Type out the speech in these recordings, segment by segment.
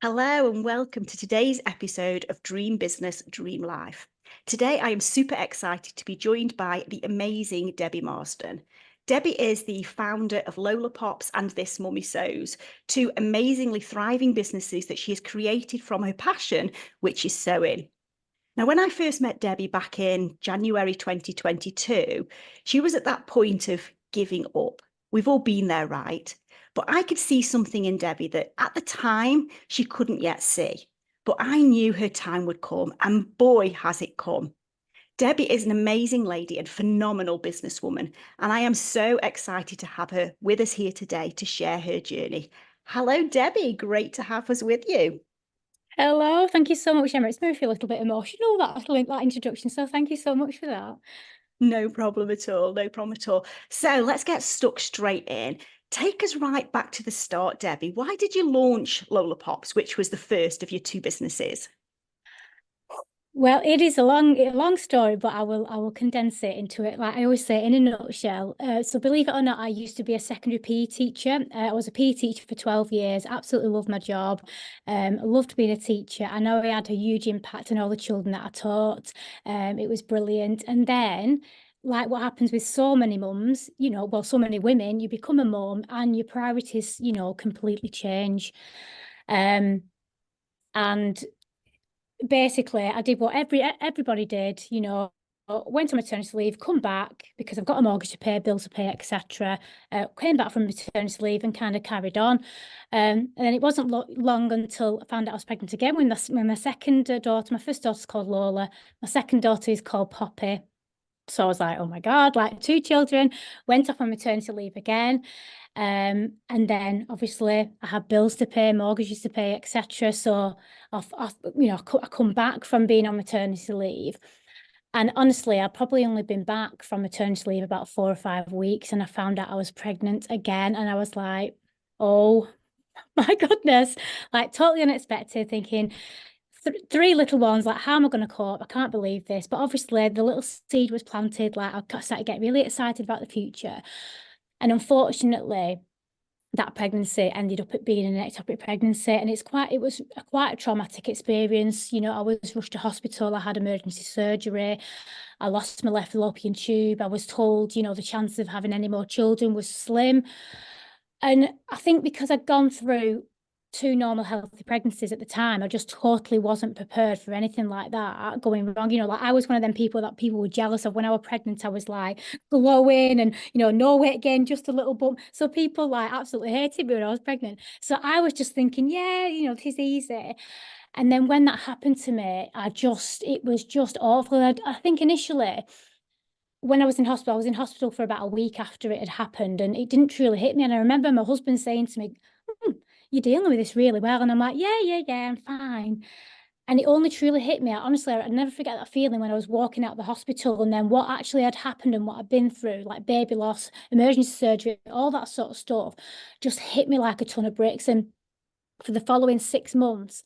Hello and welcome to today's episode of Dream Business, Dream Life. Today I am super excited to be joined by the amazing Debbie Marsden. Debbie is the founder of Lola-Pops and This Mummy Sews, two amazingly thriving businesses that she has created from her passion, which is sewing. Now, when I first met Debbie back in January 2022, she was at that point of giving up. We've all been there, right? But I could see something in Debbie that at the time she couldn't yet see. But I knew her time would come, and boy, has it come. Debbie is an amazing lady and phenomenal businesswoman, and I am so excited to have her with us here today to share her journey. Hello, Debbie. Great to have us with you. Hello, thank you so much, Emma. It's made me feel a little bit emotional, that introduction. So thank you so much for that. No problem at all. No problem at all. So let's get stuck straight in. Take us right back to the start, Debbie. Why did you launch Lola-Pops, which was the first of your two businesses? Well, it is a long story, but I will condense it into it. Like I always say, in a nutshell. So believe it or not, I used to be a secondary PE teacher. I was a PE teacher for 12 years. Absolutely loved my job. I loved being a teacher. I know I had a huge impact on all the children that I taught. It was brilliant. And then, like what happens with so many mums, well, so many women, you become a mum and your priorities, completely change. Um, and basically I did what everybody did, went on maternity leave, come back because I've got a mortgage to pay, bills to pay, etc. Came back from maternity leave and kind of carried on. And then it wasn't long until I found out I was pregnant again when my second daughter, my first daughter's called Lola, my second daughter is called Poppy. So I was like, oh my God, like two children, went off on maternity leave again. And then obviously I had bills to pay, mortgages to pay, etc. So I come back from being on maternity leave. And honestly, I'd probably only been back from maternity leave about 4 or 5 weeks, and I found out I was pregnant again. And I was like, oh my goodness, like totally unexpected, thinking, three little ones, like how am I going to cope? I can't believe this. But obviously the little seed was planted. Like I started getting really excited about the future. And unfortunately, that pregnancy ended up being an ectopic pregnancy, and it was quite a traumatic experience. I was rushed to hospital. I had emergency surgery. I lost my left fallopian tube. I was told, the chance of having any more children was slim. And I think because I'd gone through two normal healthy pregnancies at the time, I just totally wasn't prepared for anything like that going wrong. Like I was one of them people that people were jealous of. When I was pregnant, I was like glowing and, no weight gain, just a little bump. So people like absolutely hated me when I was pregnant. So I was just thinking, yeah, this is easy. And then when that happened to me, it was just awful. I think initially, when I was in hospital for about a week after it had happened, and it didn't truly hit me. And I remember my husband saying to me, "You're dealing with this really well." And I'm like, "Yeah, yeah, yeah, I'm fine." And it only truly hit me. Honestly, I'd never forget that feeling when I was walking out of the hospital, and then what actually had happened and what I'd been through, like baby loss, emergency surgery, all that sort of stuff, just hit me like a ton of bricks. And for the following 6 months,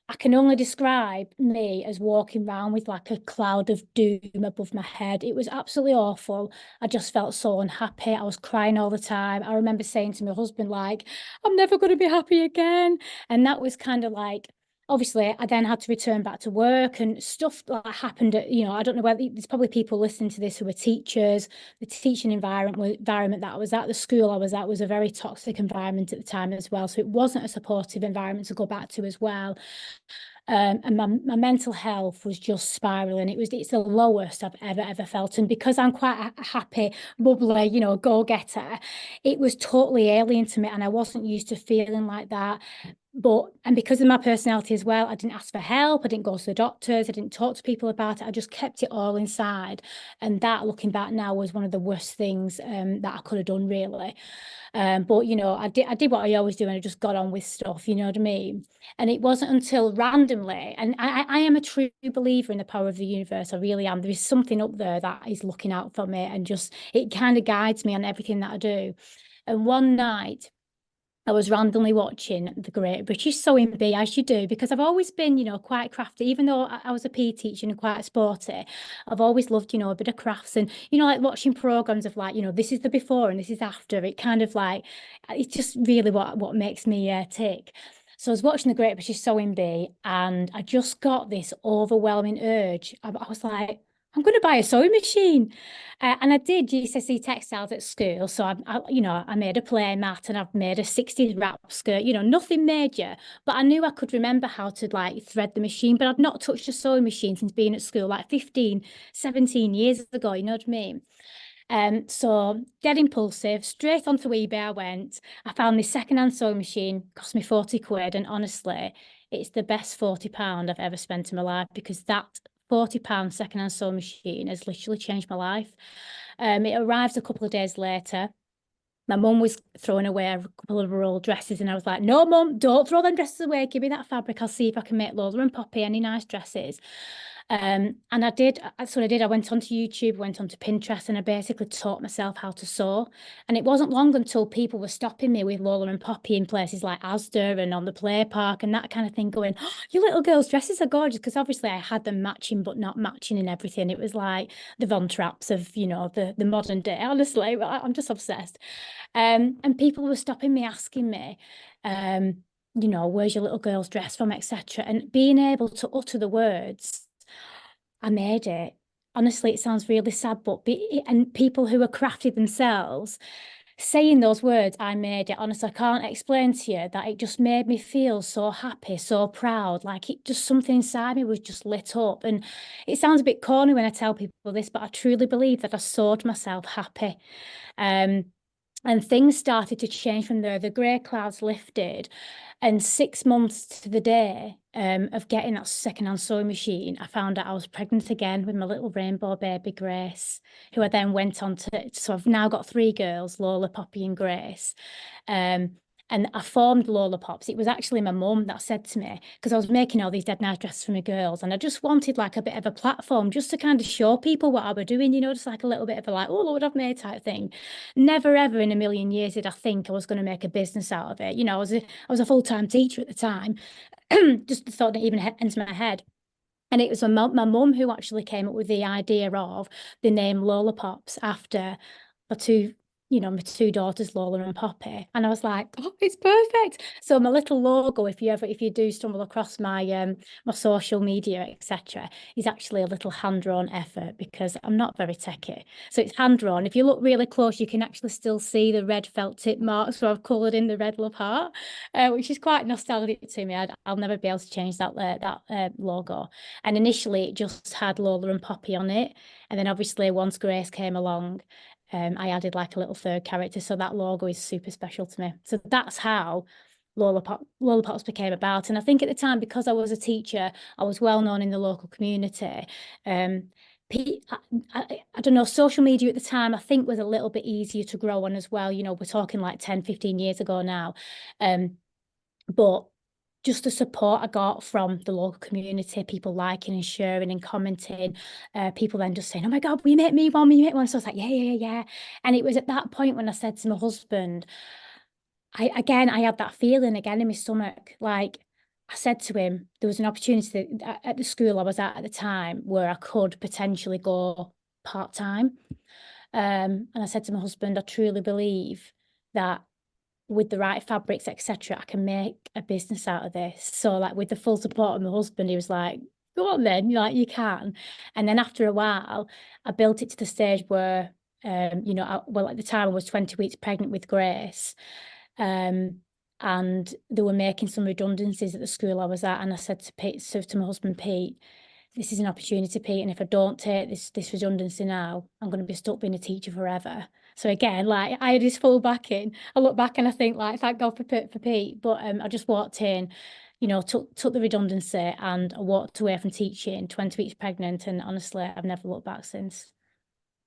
I can only describe me as walking around with like a cloud of doom above my head. It was absolutely awful. I just felt so unhappy. I was crying all the time. I remember saying to my husband, like, I'm never going to be happy again. And that was kind of like, obviously, I then had to return back to work, and stuff like happened at, I don't know whether there's probably people listening to this who are teachers. The teaching environment that I was at, the school I was at, was a very toxic environment at the time as well. So it wasn't a supportive environment to go back to as well. And my mental health was just spiraling. It's the lowest I've ever felt. And because I'm quite a happy, bubbly, go-getter, it was totally alien to me. And I wasn't used to feeling like that. And because of my personality as well, I didn't ask for help. I didn't go to the doctors. I didn't talk to people about it. I just kept it all inside. And that, looking back now, was one of the worst things that I could have done, really. But I did what I always do, and I just got on with stuff. You know what I mean? And it wasn't until randomly, and I am a true believer in the power of the universe. I really am. There is something up there that is looking out for me, and just it kind of guides me on everything that I do. And one night, I was randomly watching the Great British Sewing Bee, as you do, because I've always been, quite crafty. Even though I was a PE teacher and quite sporty, I've always loved, a bit of crafts, and, like watching programs of like, this is the before and this is after. It kind of like, it's just really what makes me tick. So I was watching the Great British Sewing Bee and I just got this overwhelming urge. I was like, I'm going to buy a sewing machine. And I did GCSE textiles at school. So I made a play mat and I've made a 60s wrap skirt, nothing major, but I knew I could remember how to like thread the machine, but I'd not touched a sewing machine since being at school, like 15, 17 years ago, you know what I mean? So dead impulsive, straight onto eBay I went. I found this second-hand sewing machine, cost me 40 quid, and honestly, it's the best £40 I've ever spent in my life, because that £40 second-hand sewing machine has literally changed my life. It arrived a couple of days later. My mum was throwing away a couple of her old dresses, and I was like, no, mum, don't throw them dresses away. Give me that fabric. I'll see if I can make Lola and Poppy any nice dresses. And I did. That's what I did. I went onto YouTube, went onto Pinterest, and I basically taught myself how to sew. And it wasn't long until people were stopping me with Lola and Poppy in places like Asda and on the play park and that kind of thing, going, oh, your little girls' dresses are gorgeous. Because obviously I had them matching, but not matching in everything. It was like the Von Trapps of, the modern day. Honestly, I'm just obsessed. And people were stopping me, asking me, where's your little girl's dress from, etc. And being able to utter the words, I made it. Honestly, it sounds really sad, but and people who are crafty themselves saying those words, I made it. Honestly, I can't explain to you that it just made me feel so happy, so proud. Like it just something inside me was just lit up. And it sounds a bit corny when I tell people this, but I truly believe that I sewed myself happy. Um, and things started to change from there. The grey clouds lifted, and 6 months to the day of getting that second-hand sewing machine, I found out I was pregnant again with my little rainbow baby Grace, who I then went on to. So I've now got 3 girls, Lola, Poppy, and Grace. Um, and I formed Lola-Pops. It was actually my mum that said to me, because I was making all these dead nice dresses for my girls, and I just wanted like a bit of a platform just to kind of show people what I was doing, just like a little bit of a like, oh, look what I've made type thing. Never ever in a million years did I think I was going to make a business out of it. I was a full-time teacher at the time. Just the thought didn't even enter my head. And it was my mum who actually came up with the idea of the name Lola-Pops after my two daughters, Lola and Poppy. And I was like, oh, it's perfect. So my little logo, if you do stumble across my social media, etc., is actually a little hand-drawn effort, because I'm not very techy. So it's hand-drawn. If you look really close, you can actually still see the red felt tip marks where I've coloured in the red love heart, which is quite nostalgic to me. I'll never be able to change that logo. And initially, it just had Lola and Poppy on it. And then obviously, once Grace came along, I added like a little third character. So that logo is super special to me. So that's how Lola-Pops became about. And I think at the time, because I was a teacher, I was well known in the local community. I don't know, social media at the time, I think, was a little bit easier to grow on as well. We're talking like 10, 15 years ago now. But just the support I got from the local community, people liking and sharing and commenting, people then just saying, oh my God, will you make me one? Will you make one? So I was like, yeah. And it was at that point when I said to my husband, I had that feeling again in my stomach. Like I said to him, there was an opportunity at the school I was at the time where I could potentially go part-time. And I said to my husband, I truly believe that with the right fabrics, etc., I can make a business out of this. So like with the full support of my husband, he was like, go on then, like you can. And then after a while, I built it to the stage where, at the time I was 20 weeks pregnant with Grace. And they were making some redundancies at the school I was at. And I said to Pete, to my husband, Pete, this is an opportunity, Pete. And if I don't take this redundancy now, I'm going to be stuck being a teacher forever. So again, like I had his full backing. I look back and I think, like, thank God for Pete. But I just walked in, took the redundancy, and I walked away from teaching 20 weeks pregnant. And honestly, I've never looked back since.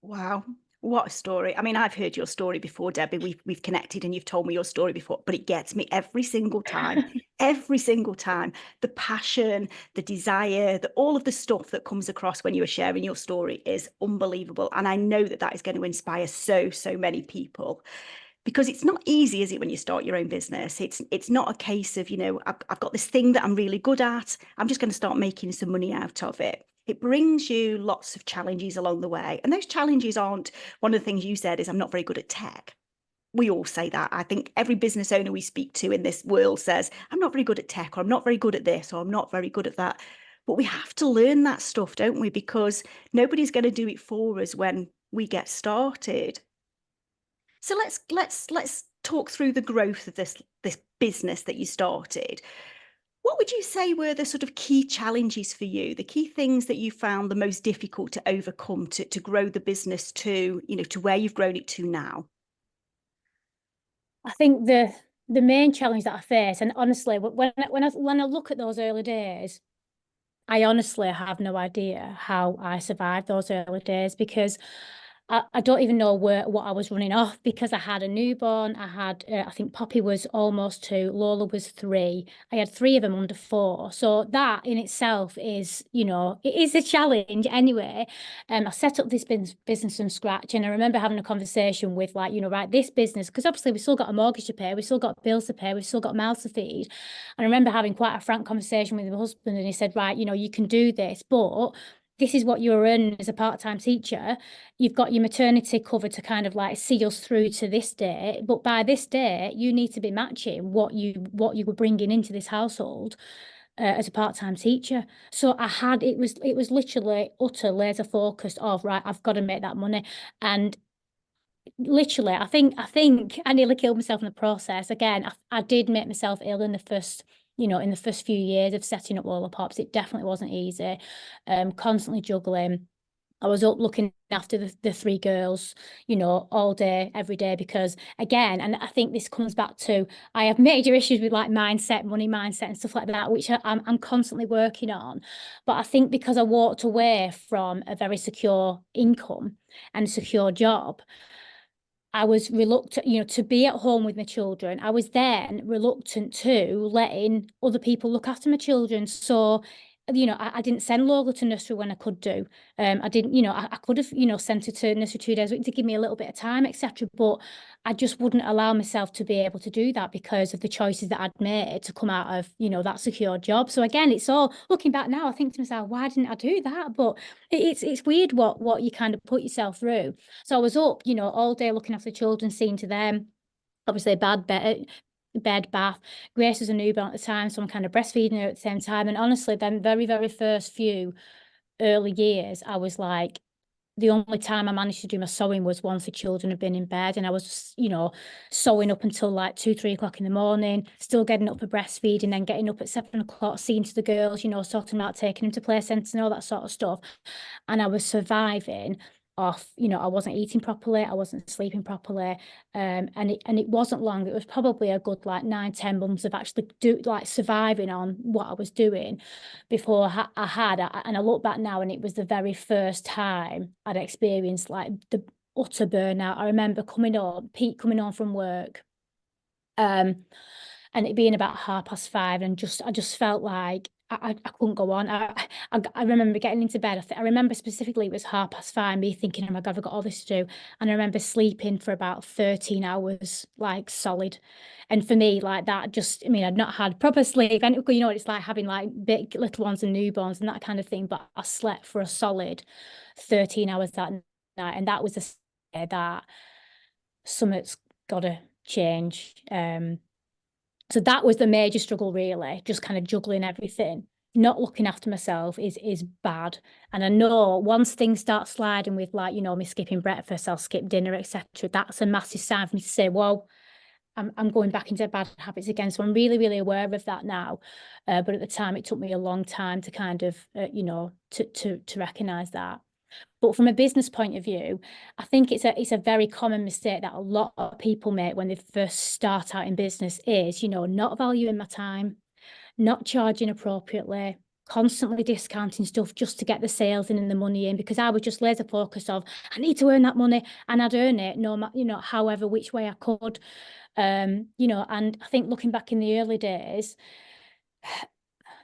Wow. What a story. I mean, I've heard your story before, Debbie. We've connected and you've told me your story before, but it gets me every single time. Every single time. The passion, the desire, all of the stuff that comes across when you are sharing your story is unbelievable. And I know that that is going to inspire so many people. Because it's not easy, is it, when you start your own business? It's not a case of, I've got this thing that I'm really good at. I'm just going to start making some money out of it. It brings you lots of challenges along the way. And those challenges aren't, one of the things you said is, I'm not very good at tech. we all say that. I think every business owner we speak to in this world says, I'm not very good at tech, or I'm not very good at this, or I'm not very good at that. But we have to learn that stuff, don't we? Because nobody's going to do it for us when we get started. So let's talk through the growth of this business that you started. What would you say were the sort of key challenges for you, the key things that you found the most difficult to overcome to grow the business to, to where you've grown it to now? I think the main challenge that I face, and honestly, when I look at those early days, I honestly have no idea how I survived those early days, because I don't even know what I was running off, because I had a newborn. I had, I think Poppy was almost 2, Lola was 3. I had 3 of them under 4. So that in itself is, it is a challenge anyway. I set up this business from scratch, and I remember having a conversation with, like, right, this business, because obviously we've still got a mortgage to pay, we've still got bills to pay, we've still got mouths to feed. And I remember having quite a frank conversation with my husband, and he said, right, you can do this, but this is what you're earning as a part-time teacher. You've got your maternity cover to kind of like see us through to this day, but by this day you need to be matching what you were bringing into this household as a part-time teacher. So it was literally utter laser focused of, right, I've got to make that money. And literally, I think I nearly killed myself in the process. Again, I did make myself ill in the first, in the first few years of setting up Lola-Pops. It definitely wasn't easy. Constantly juggling. I was up looking after the 3 girls, all day, every day, because again, and I think this comes back to, I have major issues with like mindset, money mindset and stuff like that, which I'm constantly working on. But I think because I walked away from a very secure income and secure job, I was reluctant, to be at home with my children. I was then reluctant to letting other people look after my children. So, I didn't send Lola to nursery when I could do. I didn't, I could have, sent her to nursery 2 days a week to give me a little bit of time, etc. But I just wouldn't allow myself to be able to do that because of the choices that I'd made to come out of, that secure job. So again, it's all looking back now, I think to myself, why didn't I do that? But it's weird what you kind of put yourself through. So I was up, all day looking after the children, seeing to them. Obviously, bed, bath. Grace was a newborn at the time, so I'm kind of breastfeeding her at the same time. And honestly, then very, very first few early years, I was like, the only time I managed to do my sewing was once the children had been in bed, and I was, sewing up until like 2, 3 o'clock in the morning, still getting up for breastfeeding, then getting up at 7 o'clock, seeing to the girls, sorting about taking them to play centres and all that sort of stuff. And I was surviving off, I wasn't eating properly, I wasn't sleeping properly. And it wasn't long. It was probably a good like 9, 10 months of actually surviving on what I was doing before and I look back now, and it was the very first time I'd experienced like the utter burnout. I remember Pete coming on from work, and it being about 5:30, and I just felt like I couldn't go on. I remember getting into bed. I remember specifically it was 5:30, me thinking, oh my God, I've got all this to do. And I remember sleeping for about 13 hours, like solid. And for me, like that, just, I mean, I'd not had proper sleep. And you know what it's like having like big little ones and newborns and that kind of thing. But I slept for a solid 13 hours that night. And that was a that something's got to change. So that was the major struggle, really, just kind of juggling everything. Not looking after myself is bad. And I know once things start sliding with, like, me skipping breakfast, I'll skip dinner, etc. That's a massive sign for me to say, well, I'm going back into bad habits again. So I'm really, really aware of that now. But at the time, it took me a long time to kind of, to recognize that. But from a business point of view, I think it's a very common mistake that a lot of people make when they first start out in business is, not valuing my time, not charging appropriately, constantly discounting stuff just to get the sales in and the money in, because I was just laser focused of, I need to earn that money, and I'd earn it no matter, however which way I could. And I think looking back in the early days,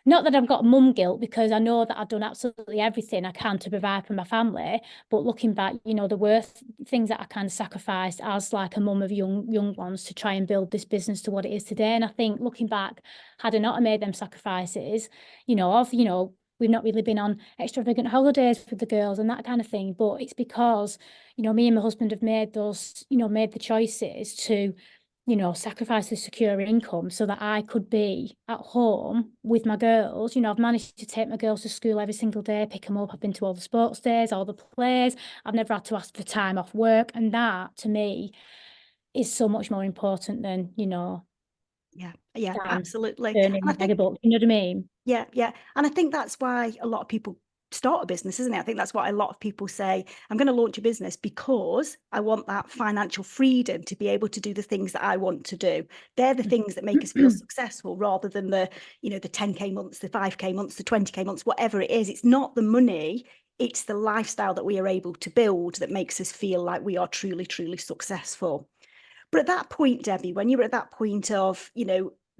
not that I've got mum guilt, because I know that I've done absolutely everything I can to provide for my family. But looking back, there were things that I kind of sacrificed as like a mum of young ones to try and build this business to what it is today. And I think looking back, had I not made them sacrifices, of we've not really been on extravagant holidays with the girls and that kind of thing. But it's because, me and my husband have made made the choices to, sacrifice the secure income so that I could be at home with my girls. I've managed to take my girls to school every single day, pick them up. I've been to all the sports days, all the plays. I've never had to ask for time off work. And that, to me, is so much more important than, Yeah, yeah, than absolutely. And I earning mega think, bucks. You know what I mean? yeah, yeah. And I think that's why a lot of people start a business, isn't it? I think that's why a lot of people say, I'm going to launch a business because I want that financial freedom to be able to do the things that I want to do. They're the things that make us feel successful rather than the 10K months, the 5K months, the 20K months, whatever it is. It's not the money, it's the lifestyle that we are able to build that makes us feel like we are truly, truly successful. But at that point, Debbie, when you're at that point of,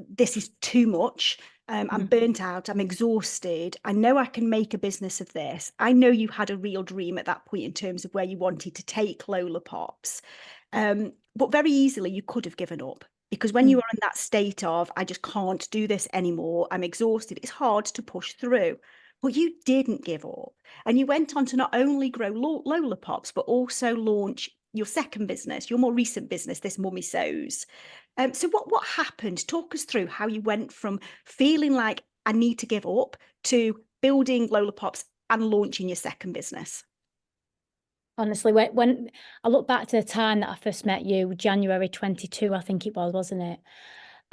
this is too much, I'm burnt out, I'm exhausted, I know I can make a business of this. I know you had a real dream at that point in terms of where you wanted to take Lola-Pops. But very easily you could have given up because when you are in that state of, I just can't do this anymore, I'm exhausted, it's hard to push through. But you didn't give up. And you went on to not only grow Lola-Pops, but also launch your second business, your more recent business, this Mummy Sews. So what happened? Talk us through how you went from feeling like I need to give up to building Lola-Pops and launching your second business. Honestly, when I look back to the time that I first met you, January 22, I think it was, wasn't it?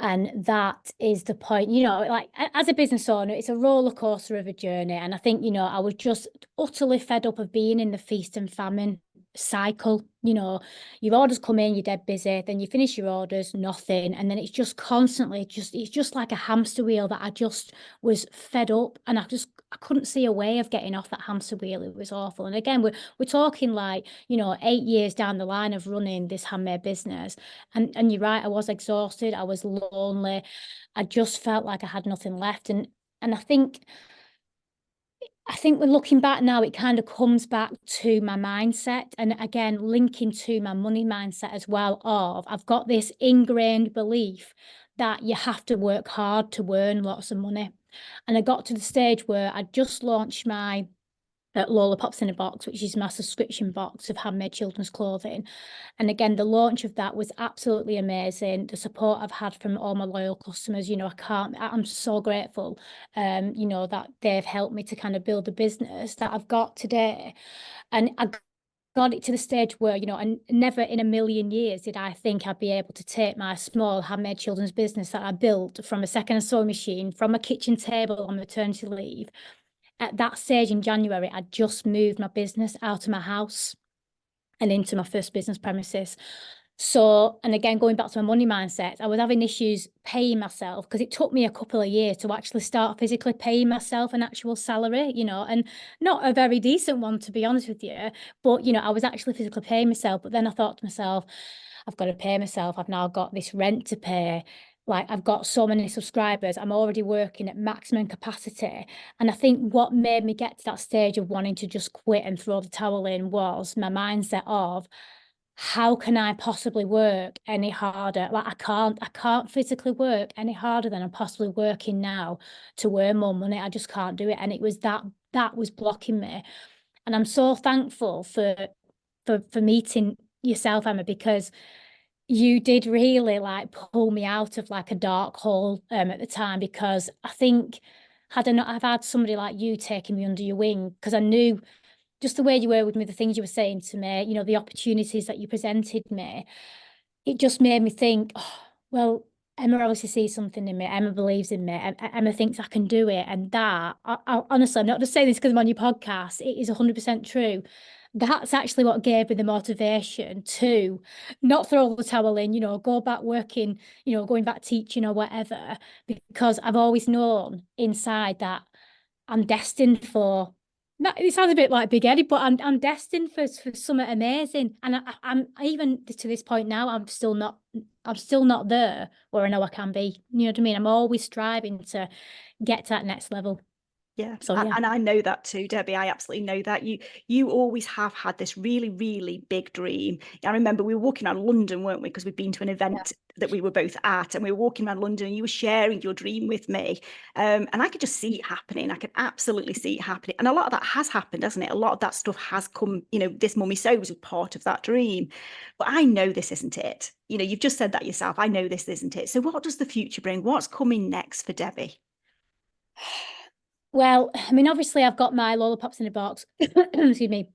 And that is the point, like as a business owner, it's a roller coaster of a journey. And I think, I was just utterly fed up of being in the feast and famine cycle. Your orders come in, you're dead busy, then you finish your orders, nothing. And then it's just constantly it's just like a hamster wheel that I just was fed up, and I couldn't see a way of getting off that hamster wheel. It was awful. And again, we're talking like, 8 years down the line of running this handmade business. And you're right, I was exhausted, I was lonely, I just felt like I had nothing left. And I think when looking back now, it kind of comes back to my mindset, and again linking to my money mindset as well. Of I've got this ingrained belief that you have to work hard to earn lots of money. And I got to the stage where I just launched my Lola-Pops in a Box, which is my subscription box of handmade children's clothing. And again, the launch of that was absolutely amazing. The support I've had from all my loyal customers, I'm so grateful, that they've helped me to kind of build the business that I've got today. And I got it to the stage where, and never in a million years did I think I'd be able to take my small handmade children's business that I built from a second sewing machine, from a kitchen table on maternity leave. At that stage in January, I just moved my business out of my house and into my first business premises. So, and again, going back to my money mindset, I was having issues paying myself because it took me a couple of years to actually start physically paying myself an actual salary, and not a very decent one, to be honest with you. But, I was actually physically paying myself. But then I thought to myself, I've got to pay myself. I've now got this rent to pay. Like, I've got so many subscribers. I'm already working at maximum capacity. And I think what made me get to that stage of wanting to just quit and throw the towel in was my mindset of, how can I possibly work any harder? Like, I can't physically work any harder than I'm possibly working now to earn more money. I just can't do it. And it was that was blocking me. And I'm so thankful for meeting yourself, Emma, because you did really like pull me out of like a dark hole at the time. Because I think had I not have had somebody like you taking me under your wing, because I knew just the way you were with me, the things you were saying to me, the opportunities that you presented me, it just made me think, oh, well, Emma obviously sees something in me. Emma believes in me. Emma thinks I can do it. And that, honestly, I'm not just saying this because I'm on your podcast. It is 100% true. That's actually what gave me the motivation to not throw the towel in, go back working, going back teaching or whatever, because I've always known inside that I'm destined for. It sounds a bit like big-headed, but I'm destined for something amazing. And I'm even to this point now, I'm still not there where I know I can be. You know what I mean? I'm always striving to get to that next level. Yeah, So yeah. and I know that too, Debbie. I absolutely know that you always have had this really, really big dream. I remember we were walking around London, weren't we? Because we'd been to an event that we were both at, and we were walking around London, and you were sharing your dream with me, and I could just see it happening. I could absolutely see it happening, and a lot of that has happened, hasn't it? A lot of that stuff has come. This Mummy Sews was part of that dream, but I know this isn't it. You've just said that yourself. I know this isn't it. So, what does the future bring? What's coming next for Debbie? Well, I mean, obviously I've got my Lola-Pops in a box, excuse me,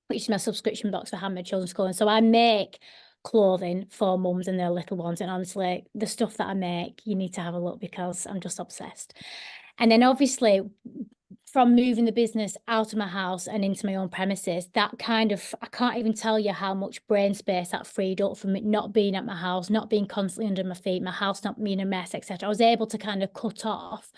which is my subscription box for handmade children's clothing. So I make clothing for mums and their little ones. And honestly, the stuff that I make, you need to have a look because I'm just obsessed. And then obviously from moving the business out of my house and into my own premises, that kind of, I can't even tell you how much brain space that freed up from it not being at my house, not being constantly under my feet, my house not being a mess, etc. I was able to kind of cut off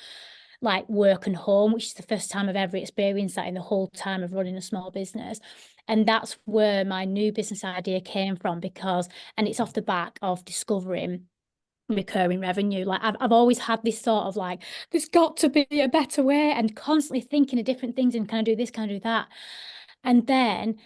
like work and home, which is the first time I've ever experienced that in the whole time of running a small business. And that's where my new business idea came from and it's off the back of discovering recurring revenue. Like I've always had this sort of like, there's got to be a better way, and constantly thinking of different things and can I do this, can I do that? And then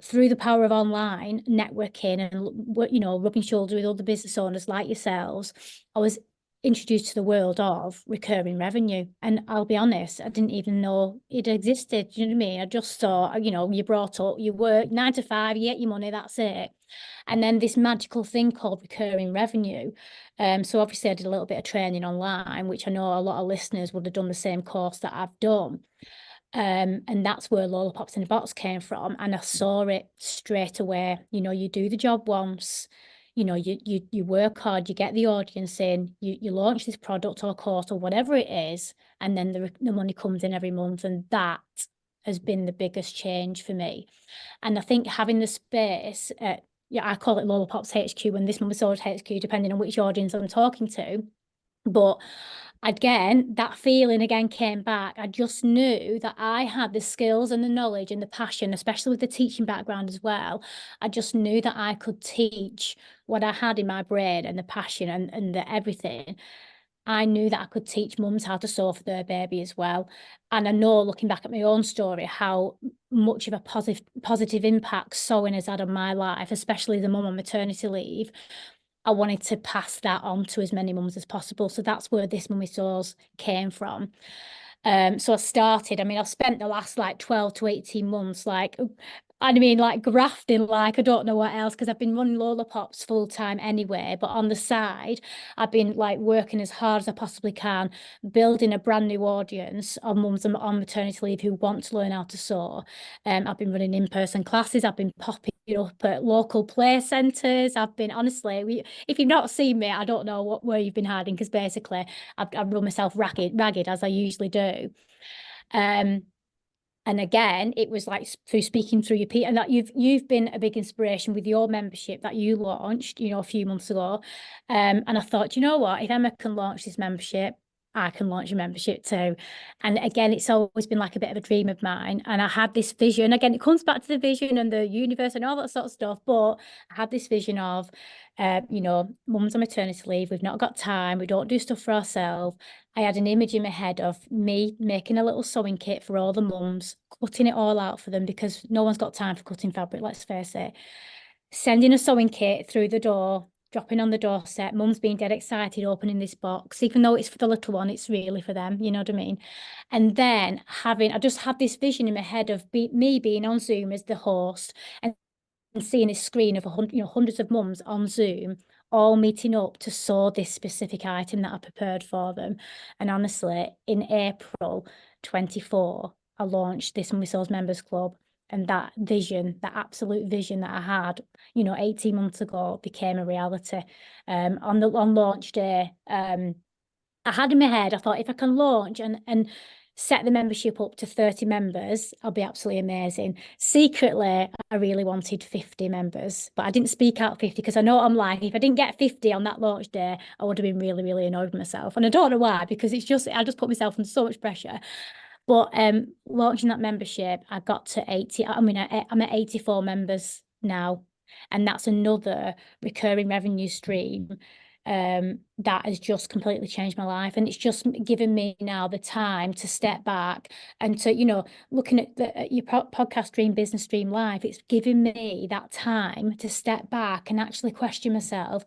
through the power of online networking and rubbing shoulders with other business owners like yourselves, I was introduced to the world of recurring revenue. And I'll be honest, I didn't even know it existed. You know what I mean? I just thought, you brought up, you work 9 to 5, you get your money, that's it. And then this magical thing called recurring revenue. So obviously I did a little bit of training online, which I know a lot of listeners would have done the same course that I've done. And that's where Lola-Pops in a Box came from. And I saw it straight away. You do the job once, you work hard, you get the audience in, you launch this product or course or whatever it is, and then the money comes in every month. And that has been the biggest change for me. And I think having the space I call it Lola-Pops HQ and this Mummy Sews HQ, depending on which audience I'm talking to. But again, that feeling again came back. I just knew that I had the skills and the knowledge and the passion, especially with the teaching background as well. I just knew that I could teach what I had in my brain and the passion and the everything. I knew that I could teach mums how to sew for their baby as well. And I know, looking back at my own story, how much of a positive impact sewing has had on my life, especially the mum on maternity leave. I wanted to pass that on to as many mums as possible. So that's where this Mummy Sews came from. So I've spent the last like 12 to 18 months, like grafting, like I don't know what else, because I've been running Lola-Pops full time anyway. But on the side, I've been like working as hard as I possibly can, building a brand new audience of mums on maternity leave who want to learn how to sew. I've been running in-person classes, I've been popping up at local play centres. I've been honestly, if you've not seen me, I don't know where you've been hiding, because basically I've run myself ragged as I usually do. And again, it was like through speaking through your people, and that you've been a big inspiration with your membership that you launched, a few months ago. And I thought, you know what, if Emma can launch this membership, I can launch a membership too. And again, it's always been like a bit of a dream of mine. And I had this vision. Again, it comes back to the vision and the universe and all that sort of stuff. But I had this vision of, mums on maternity leave. We've not got time. We don't do stuff for ourselves. I had an image in my head of me making a little sewing kit for all the mums, cutting it all out for them because no one's got time for cutting fabric, let's face it. Sending a sewing kit through the door, dropping on the doorstep, mum's being dead excited, opening this box, even though it's for the little one, it's really for them, you know what I mean? And then I just had this vision in my head of me being on Zoom as the host and seeing this screen of hundreds of mums on Zoom all meeting up to sew this specific item that I prepared for them. And honestly, in April 24, I launched this Mummy Sews Members Club. And that vision, that absolute vision that I had, 18 months ago became a reality. On launch day, I had in my head, I thought if I can launch and set the membership up to 30 members, I'll be absolutely amazing. Secretly, I really wanted 50 members, but I didn't speak out 50 because I know what I'm like. If I didn't get 50 on that launch day, I would have been really, really annoyed with myself. And I don't know why, because I just put myself under so much pressure. But launching that membership, I got to 80. I'm at 84 members now. And that's another recurring revenue stream that has just completely changed my life. And it's just given me now the time to step back and to, looking at your podcast, Dream Business, Dream Life, it's given me that time to step back and actually question myself.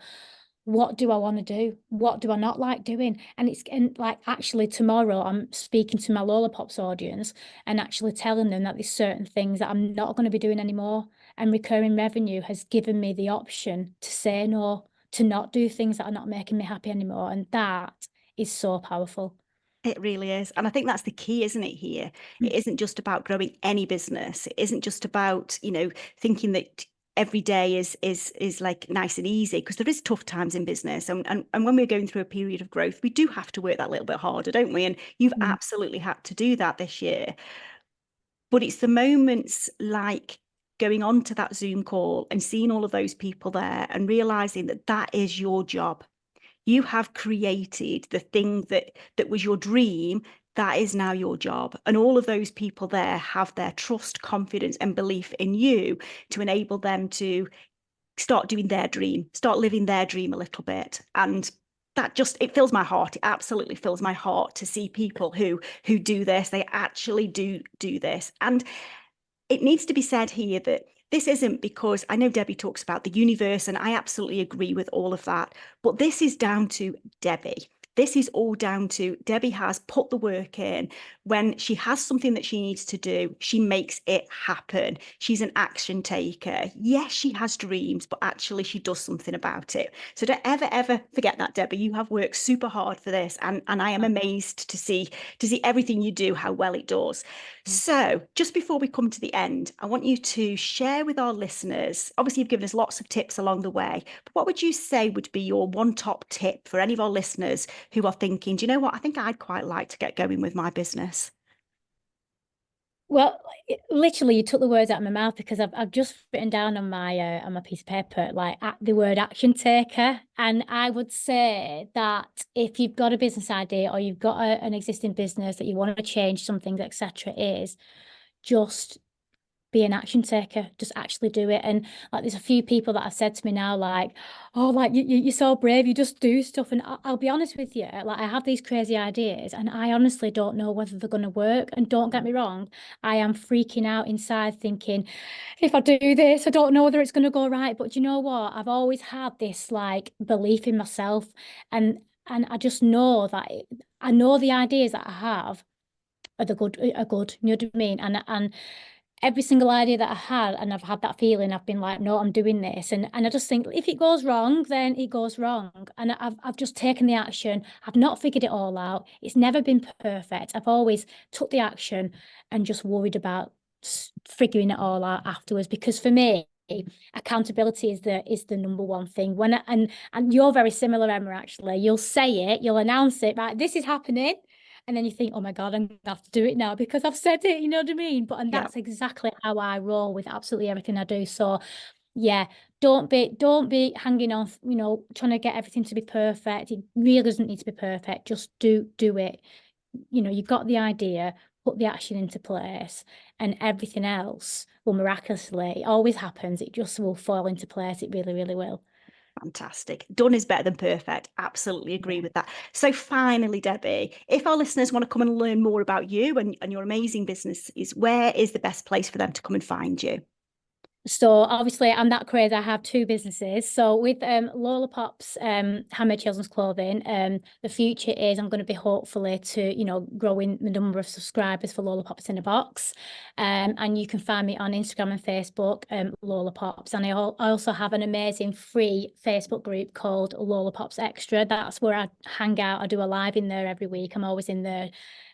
What do I want to do? What do I not like doing? And like actually tomorrow I'm speaking to my Lola-Pops audience and actually telling them that there's certain things that I'm not going to be doing anymore. And recurring revenue has given me the option to say no, to not do things that are not making me happy anymore. And that is so powerful. It really is. And I think that's the key, isn't it, here? It isn't just about growing any business. It isn't just about, thinking that every day is like nice and easy, because there is tough times in business. And when we're going through a period of growth, we do have to work that little bit harder, don't we? And you've Mm. absolutely had to do that this year. But it's the moments like going on to that Zoom call and seeing all of those people there and realizing that that is your job. You have created the thing that was your dream. That is now your job. And all of those people there have their trust, confidence, and belief in you to enable them to start doing their dream, start living their dream a little bit. And that just, it fills my heart. It absolutely fills my heart to see people who do this. They actually do this. And it needs to be said here that this isn't because I know Debbie talks about the universe, and I absolutely agree with all of that. But this is down to Debbie. This is all down to Debbie has put the work in. When she has something that she needs to do, she makes it happen. She's an action taker. Yes, she has dreams, but actually she does something about it. So don't ever forget that, Debbie. You have worked super hard for this, and I am amazed to see everything you do, how well it does. So, just before we come to the end, I want you to share with our listeners. Obviously, you've given us lots of tips along the way, but what would you say would be your one top tip for any of our listeners who are thinking, do you know what? I think I'd quite like to get going with my business. Well, literally, you took the words out of my mouth because I've just written down on my piece of paper like the word action taker, and I would say that if you've got a business idea or you've got an existing business that you want to change something, etc., is just be an action taker, just actually do it. And like there's a few people that have said to me now like, oh, like you're so brave, you just do stuff. And I'll be honest with you, like I have these crazy ideas and I honestly don't know whether they're going to work. And don't get me wrong, I am freaking out inside thinking, if I do this, I don't know whether it's going to go right. But you know what, I've always had this like belief in myself, and I just know that I know the ideas that I have are good, you know what I mean? And every single idea that I had, and I've had that feeling, I've been like, no, I'm doing this. And I just think if it goes wrong, then it goes wrong. And I've just taken the action. I've not figured it all out. It's never been perfect. I've always took the action and just worried about figuring it all out afterwards. Because for me, accountability is the number one thing. And you're very similar, Emma, actually. You'll say it, you'll announce it, right? This is happening. And then you think, oh my God, I'm gonna have to do it now because I've said it, you know what I mean? And Yeah, that's exactly how I roll with absolutely everything I do. So yeah, don't be hanging on, trying to get everything to be perfect. It really doesn't need to be perfect. Just do it. You've got the idea, put the action into place, and everything else will miraculously, it always happens, it just will fall into place. It really, really will. fantastic. Done is better than perfect. Absolutely agree with that. So finally, Debbie, if our listeners want to come and learn more about you and your amazing business, where is the best place for them to come and find you? So obviously I'm that crazy. I have two businesses. So with Lola-Pops, handmade children's clothing, the future is I'm going to be hopefully to, growing the number of subscribers for Lola-Pops in a box. And you can find me on Instagram and Facebook, Lola-Pops. And I also have an amazing free Facebook group called Lola-Pops Extra. That's where I hang out. I do a live in there every week. I'm always in there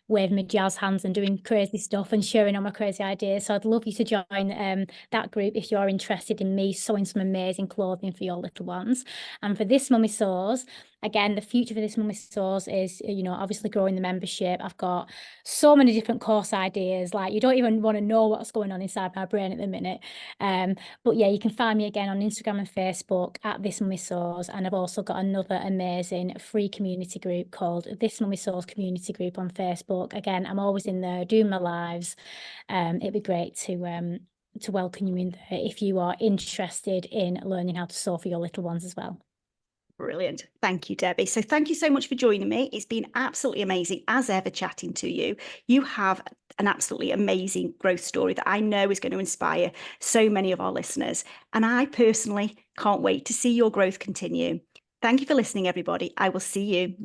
waving my jazz hands and doing crazy stuff and sharing all my crazy ideas. So I'd love you to join that group if you're interested in me sewing some amazing clothing for your little ones. And for This Mummy Sews, again, the future for This Mummy Sews is, obviously growing the membership. I've got so many different course ideas. Like you don't even want to know what's going on inside my brain at the minute. But yeah, you can find me again on Instagram and Facebook at This Mummy Sews. And I've also got another amazing free community group called This Mummy Sews Community Group on Facebook. Again, I'm always in there doing my lives. It'd be great to welcome you in there if you are interested in learning how to sew for your little ones as well. Brilliant. Thank you, Debbie. So thank you so much for joining me. It's been absolutely amazing, as ever, chatting to you. You have an absolutely amazing growth story that I know is going to inspire so many of our listeners. And I personally can't wait to see your growth continue. Thank you for listening, everybody. I will see you